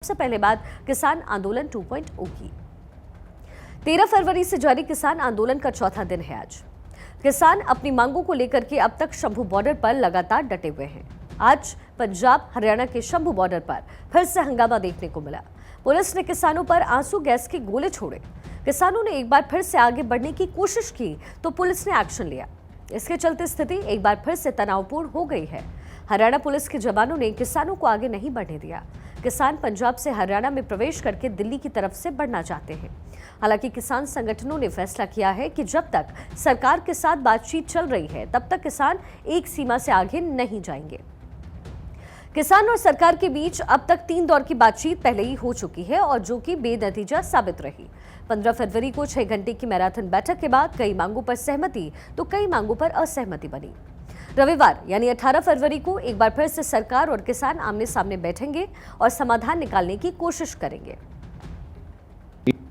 सबसे पहले बात किसान आंदोलन 2.0 की। 13 फरवरी से जारी किसान आंदोलन का चौथा दिन है आज। किसान अपनी मांगों को लेकर के अब तक शंभू बॉर्डर पर लगातार डटे हुए हैं। आज पंजाब हरियाणा के शंभू बॉर्डर पर फिर से हंगामा देखने को मिला। पुलिस ने किसानों पर आंसू गैस के गोले छोड़े। किसानों ने एक बार फिर से आगे बढ़ने की कोशिश की तो पुलिस ने एक्शन लिया। इसके चलते स्थिति एक बार फिर से तनावपूर्ण हो गई है। हरियाणा पुलिस के जवानों ने किसानों को आगे नहीं बढ़ने दिया। किसान पंजाब से हरियाणा में प्रवेश करके दिल्ली की तरफ से बढ़ना चाहते हैं। हालांकि किसान संगठनों ने फैसला किया है कि जब तक सरकार के साथ बातचीत चल रही है तब तक किसान एक सीमा से आगे नहीं जाएंगे। किसान और सरकार के बीच अब तक 3 दौर की बातचीत पहले ही हो चुकी है और जो कि बेनतीजा साबित रही। 15 फरवरी को 6 घंटे की मैराथन बैठक के बाद कई मांगों पर सहमति तो कई मांगों पर असहमति बनी। रविवार यानी 18 फरवरी को एक बार फिर से सरकार और किसान आमने सामने बैठेंगे और समाधान निकालने की कोशिश करेंगे।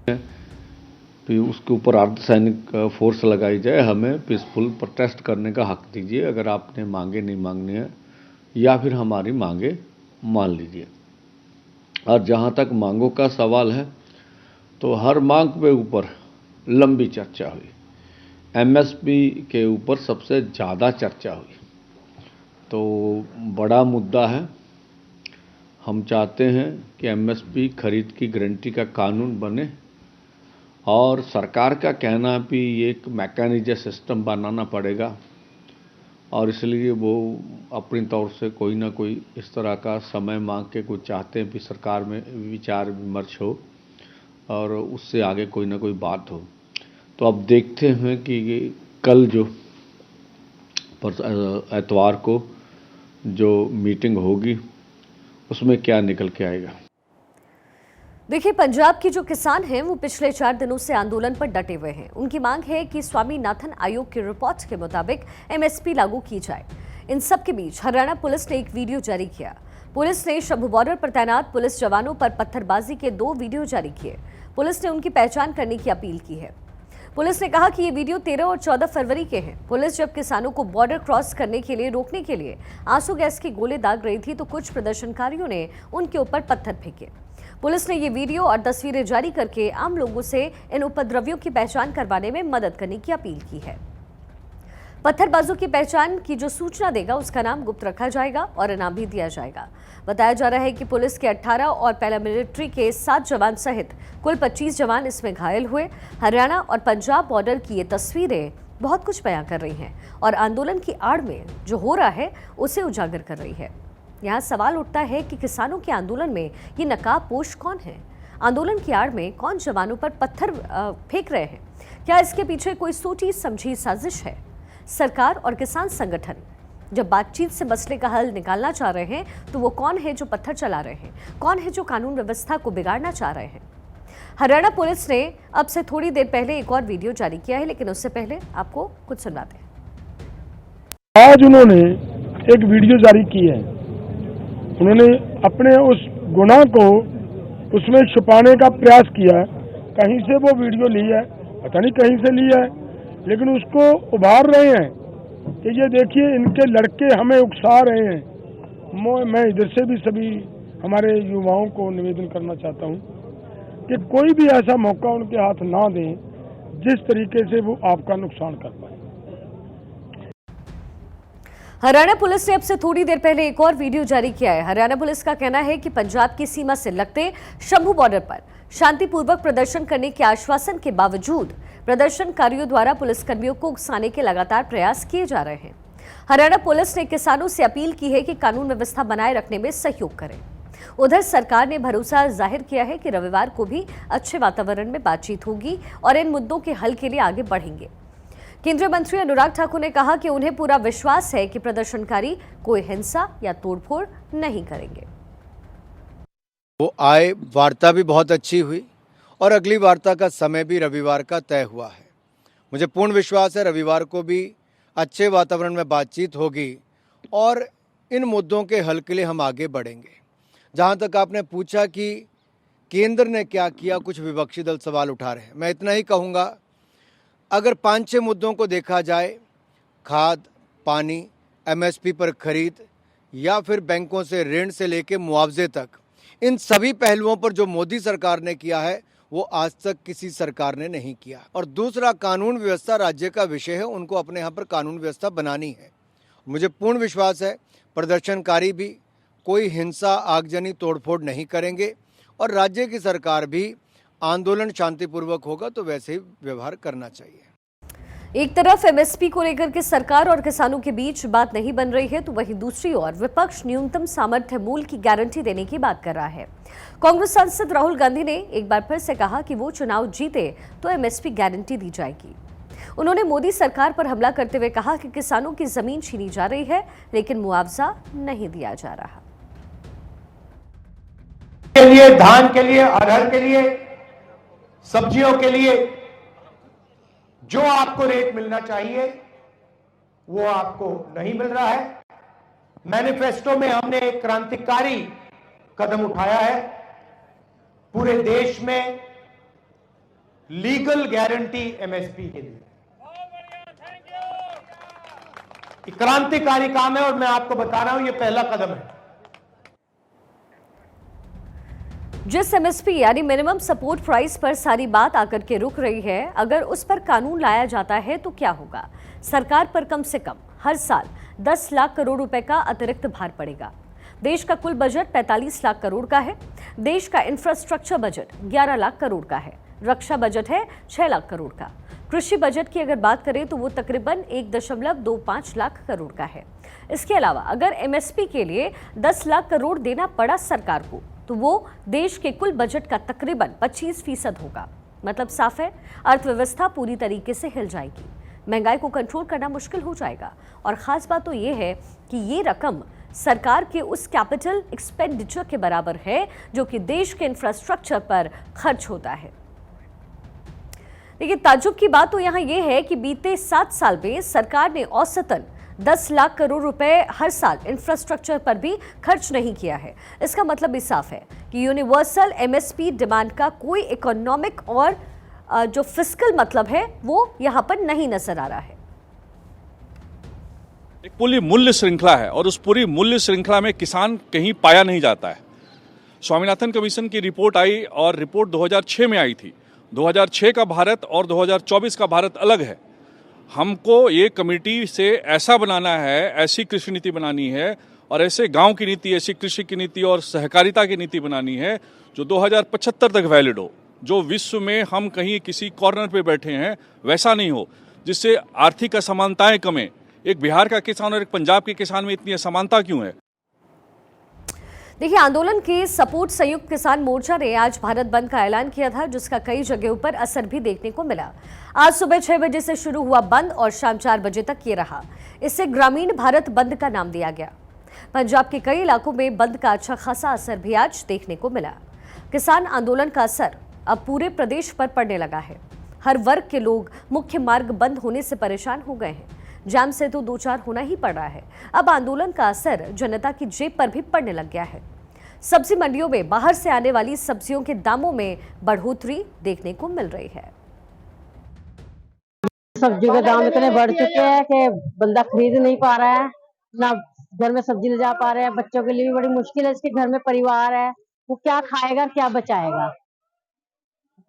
तो उसके ऊपर अर्धसैनिक फोर्स लगाई जाए, हमें पीसफुल प्रोटेस्ट करने का हक दीजिए। अगर आपने मांगे नहीं मांगनी है या फिर हमारी मांगे मान लीजिए। और जहाँ तक मांगों का सवाल है तो हर मांग के ऊपर लंबी चर्चा हुई। एमएसपी के ऊपर सबसे ज़्यादा चर्चा हुई। तो बड़ा मुद्दा है। हम चाहते हैं कि एमएसपी खरीद की गारंटी का कानून बने और सरकार का कहना है कि ये एक मैकेनिज्म सिस्टम बनाना पड़ेगा और इसलिए वो अपनी तौर से कोई ना कोई इस तरह का समय मांग के कुछ चाहते हैं कि सरकार में विचार विमर्श हो और उससे आगे कोई ना कोई बात हो। तो अब देखते हैं कि कल जो एतवार को जो मीटिंग होगी उसमें क्या निकल के आएगा। देखिए, पंजाब के जो किसान हैं वो पिछले 4 दिनों से आंदोलन पर डटे हुए हैं। उनकी मांग है कि स्वामीनाथन आयोग की रिपोर्ट के मुताबिक एमएसपी लागू की जाए। इन सब के बीच हरियाणा पुलिस ने एक वीडियो जारी किया। पुलिस ने शंभू बॉर्डर पर तैनात पुलिस जवानों पर पत्थरबाजी के 2 वीडियो जारी किए। पुलिस ने उनकी पहचान करने की अपील की है। पुलिस ने कहा कि ये वीडियो 13 और 14 फरवरी के हैं। पुलिस जब किसानों को बॉर्डर क्रॉस करने के लिए रोकने के लिए आंसू गैस के गोले दाग रही थी तो कुछ प्रदर्शनकारियों ने उनके ऊपर पत्थर फेंके। पुलिस ने ये वीडियो और तस्वीरें जारी करके आम लोगों से इन उपद्रवियों की पहचान करवाने में मदद करने की अपील की है। पत्थरबाजों की पहचान की जो सूचना देगा उसका नाम गुप्त रखा जाएगा और इनाम भी दिया जाएगा। बताया जा रहा है कि पुलिस के 18 और पैरामिलिट्री के 7 जवान सहित कुल 25 जवान इसमें घायल हुए। हरियाणा और पंजाब बॉर्डर की ये तस्वीरें बहुत कुछ बयां कर रही हैं और आंदोलन की आड़ में जो हो रहा है उसे उजागर कर रही है। यहाँ सवाल उठता है कि किसानों के आंदोलन में ये नकाबपोश कौन है? आंदोलन की आड़ में कौन जवानों पर पत्थर फेंक रहे हैं? क्या इसके पीछे कोई सोची समझी साजिश है? सरकार और किसान संगठन जब बातचीत से मसले का हल निकालना चाह रहे हैं तो वो कौन है जो पत्थर चला रहे हैं? कौन है जो कानून व्यवस्था को बिगाड़ना चाह रहे हैं? हरियाणा पुलिस ने अब से थोड़ी देर पहले एक और वीडियो जारी किया है, लेकिन उससे पहले आपको कुछ सुनाते हैं। आज उन्होंने एक वीडियो जारी की है। उन्होंने अपने उस गुनाह को उसमें छुपाने का प्रयास किया है। कहीं से वो वीडियो ली है, पता नहीं कहीं से ली है, लेकिन उसको उभार रहे हैं कि ये देखिए इनके लड़के हमें उकसा रहे हैं। मैं इधर से भी सभी हमारे युवाओं को निवेदन करना चाहता हूँ कि कोई भी ऐसा मौका उनके हाथ ना दें जिस तरीके से वो आपका नुकसान कर पाए। हरियाणा पुलिस ने अब से थोड़ी देर पहले एक और वीडियो जारी किया है। हरियाणा पुलिस का कहना है कि पंजाब की सीमा से लगते शंभू बॉर्डर पर शांतिपूर्वक प्रदर्शन करने के आश्वासन के बावजूद प्रदर्शनकारियों द्वारा पुलिसकर्मियों को उकसाने के लगातार प्रयास किए जा रहे हैं। हरियाणा पुलिस ने किसानों से अपील की है कि कानून व्यवस्था बनाए रखने में सहयोग करें। उधर सरकार ने भरोसा जाहिर किया है कि रविवार को भी अच्छे वातावरण में बातचीत होगी और इन मुद्दों के हल के लिए आगे बढ़ेंगे। केंद्रीय मंत्री अनुराग ठाकुर ने कहा कि उन्हें पूरा विश्वास है कि प्रदर्शनकारी कोई हिंसा या तोड़फोड़ नहीं करेंगे। वो आए, वार्ता भी बहुत अच्छी हुई और अगली वार्ता का समय भी रविवार का तय हुआ है। मुझे पूर्ण विश्वास है रविवार को भी अच्छे वातावरण में बातचीत होगी और इन मुद्दों के हल के लिए हम आगे बढ़ेंगे। जहाँ तक आपने पूछा कि केंद्र ने क्या किया, कुछ विपक्षी दल सवाल उठा रहे हैं। मैं इतना ही कहूँगा, अगर 5-6 मुद्दों को देखा जाए, खाद, पानी, एमएसपी पर खरीद या फिर बैंकों से ऋण से लेकर मुआवजे तक, इन सभी पहलुओं पर जो मोदी सरकार ने किया है वो आज तक किसी सरकार ने नहीं किया। और दूसरा, कानून व्यवस्था राज्य का विषय है, उनको अपने यहाँ पर कानून व्यवस्था बनानी है। मुझे पूर्ण विश्वास है प्रदर्शनकारी भी कोई हिंसा, आगजनी, तोड़फोड़ नहीं करेंगे और राज्य की सरकार भी आंदोलन शांतिपूर्वक होगा तो वैसे ही व्यवहार करना चाहिए। एक तरफ एमएसपी को लेकर के सरकार और किसानों के बीच बात नहीं बन रही है, तो वहीं दूसरी ओर विपक्ष न्यूनतम सामर्थ्य मूल्य की गारंटी देने की बात कर रहा है। कांग्रेस सांसद राहुल गांधी ने एक बार फिर से कहा कि वो चुनाव जीते तो एमएसपी गारंटी दी जाएगी। उन्होंने मोदी सरकार पर हमला करते हुए कहा कि किसानों की जमीन छीनी जा रही है लेकिन मुआवजा नहीं दिया जा रहा। के लिए, धान के लिए, अरहर के लिए, सब्जियों के लिए जो आपको रेट मिलना चाहिए वो आपको नहीं मिल रहा है। मैनिफेस्टो में हमने एक क्रांतिकारी कदम उठाया है, पूरे देश में लीगल गारंटी एमएसपी के लिए। क्रांतिकारी काम है और मैं आपको बता रहा हूं ये पहला कदम है। जिस एमएसपी यानी मिनिमम सपोर्ट प्राइस पर सारी बात आकर के रुक रही है, अगर उस पर कानून लाया जाता है तो क्या होगा? सरकार पर कम से कम हर साल 10 लाख करोड़ रुपए का अतिरिक्त भार पड़ेगा। देश का कुल बजट 45 लाख करोड़ का है। देश का इंफ्रास्ट्रक्चर बजट 11 लाख करोड़ का है। रक्षा बजट है 6 लाख करोड़ का। कृषि बजट की अगर बात करें तो वो तकरीबन 1.25 लाख करोड़ का है। इसके अलावा अगर एमएसपी के लिए 10 लाख करोड़ देना पड़ा सरकार को तो वो देश के कुल बजट का तकरीबन 25% होगा। मतलब साफ है, अर्थव्यवस्था पूरी तरीके से हिल जाएगी, महंगाई को कंट्रोल करना मुश्किल हो जाएगा। और खास बात तो ये है कि ये रकम सरकार के उस कैपिटल एक्सपेंडिचर के बराबर है जो कि देश के इंफ्रास्ट्रक्चर पर खर्च होता है। लेकिन ताज्जुब की बात तो यहाँ ये है कि बीते 7 साल में सरकार ने औसतन 10 लाख करोड़ रुपए हर साल इंफ्रास्ट्रक्चर पर भी खर्च नहीं किया है। इसका मतलब भी साफ है कि यूनिवर्सल एमएसपी डिमांड का कोई इकोनॉमिक और जो फिस्कल मतलब है वो यहाँ पर नहीं नजर आ रहा है। एक पूरी मूल्य श्रृंखला है और उस पूरी मूल्य श्रृंखला में किसान कहीं पाया नहीं जाता है। स्वामीनाथन कमीशन की रिपोर्ट आई और रिपोर्ट 2006 में आई थी। 2006 का भारत और 2024 का भारत अलग है। हमको ये कमेटी से ऐसा बनाना है, ऐसी कृषि नीति बनानी है और ऐसे गांव की नीति, ऐसी कृषि की नीति और सहकारिता की नीति बनानी है जो 2075 तक वैलिड हो, जो विश्व में हम कहीं किसी कॉर्नर पे बैठे हैं वैसा नहीं हो, जिससे आर्थिक असमानताएं कमें। एक बिहार का किसान और एक पंजाब के किसान में इतनी असमानता क्यों है? देखिए, आंदोलन के सपोर्ट संयुक्त किसान मोर्चा ने आज भारत बंद का ऐलान किया था, जिसका कई जगहों पर असर भी देखने को मिला। आज सुबह 6 बजे से शुरू हुआ बंद और शाम 4 बजे तक ये रहा। इससे ग्रामीण भारत बंद का नाम दिया गया। पंजाब के कई इलाकों में बंद का अच्छा खासा असर भी आज देखने को मिला। किसान आंदोलन का असर अब पूरे प्रदेश पर पड़ने लगा है। हर वर्ग के लोग मुख्य मार्ग बंद होने से परेशान हो गए हैं। जाम से तो 2-4 होना ही पड़ रहा है। अब आंदोलन का असर जनता की जेब पर भी पड़ने लग गया है। सब्जी मंडियों में बाहर से आने वाली सब्जियों के दामों में बढ़ोतरी देखने को मिल रही है। सब्जियों के दाम इतने बढ़ चुके हैं कि बंदा खरीद नहीं पा रहा है, ना घर में सब्जी ले जा पा रहे हैं। बच्चों के लिए भी बड़ी मुश्किल है, इसके घर में परिवार है, वो क्या खाएगा, क्या बचाएगा।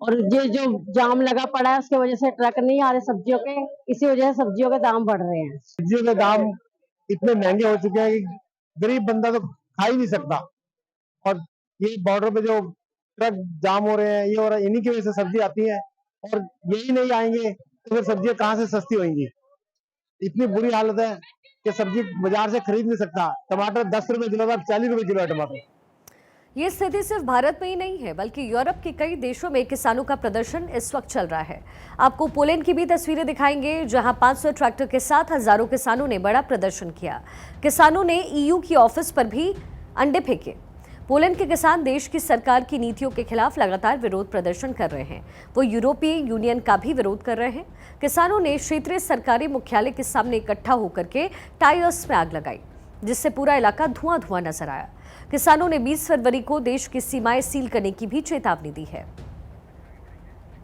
और ये जो जाम लगा पड़ा है उसकी वजह से ट्रक नहीं आ रहे सब्जियों के, इसी वजह से सब्जियों के दाम बढ़ रहे हैं। सब्जियों के दाम इतने महंगे हो चुके हैं कि गरीब बंदा तो खा ही नहीं सकता। और ये बॉर्डर पे जो ट्रक जाम हो रहे हैं, ये हो रहा है, इन्हीं की वजह से सब्जी आती है और यही नहीं आएंगे तो फिर सब्जियां कहाँ से सस्ती होंगी। इतनी बुरी हालत है कि सब्जी बाजार से खरीद नहीं सकता। टमाटर 10 रुपए किलो था, 40 रुपए किलो है टमाटर। ये स्थिति सिर्फ भारत में ही नहीं है, बल्कि यूरोप के कई देशों में किसानों का प्रदर्शन इस वक्त चल रहा है। आपको पोलैंड की भी तस्वीरें दिखाएंगे, जहां 500 ट्रैक्टर के साथ हजारों किसानों ने बड़ा प्रदर्शन किया। किसानों ने ईयू की ऑफिस पर भी अंडे फेंके। पोलैंड के किसान देश की सरकार की नीतियों के खिलाफ लगातार विरोध प्रदर्शन कर रहे हैं। वो यूरोपीय यूनियन का भी विरोध कर रहे हैं। किसानों ने क्षेत्रीय सरकारी मुख्यालय के सामने इकट्ठा होकर के टायर्स में आग लगाई, जिससे पूरा इलाका धुआं धुआं नजर आया। किसानों ने 20 फरवरी को देश की सीमाएं सील करने की भी चेतावनी दी है।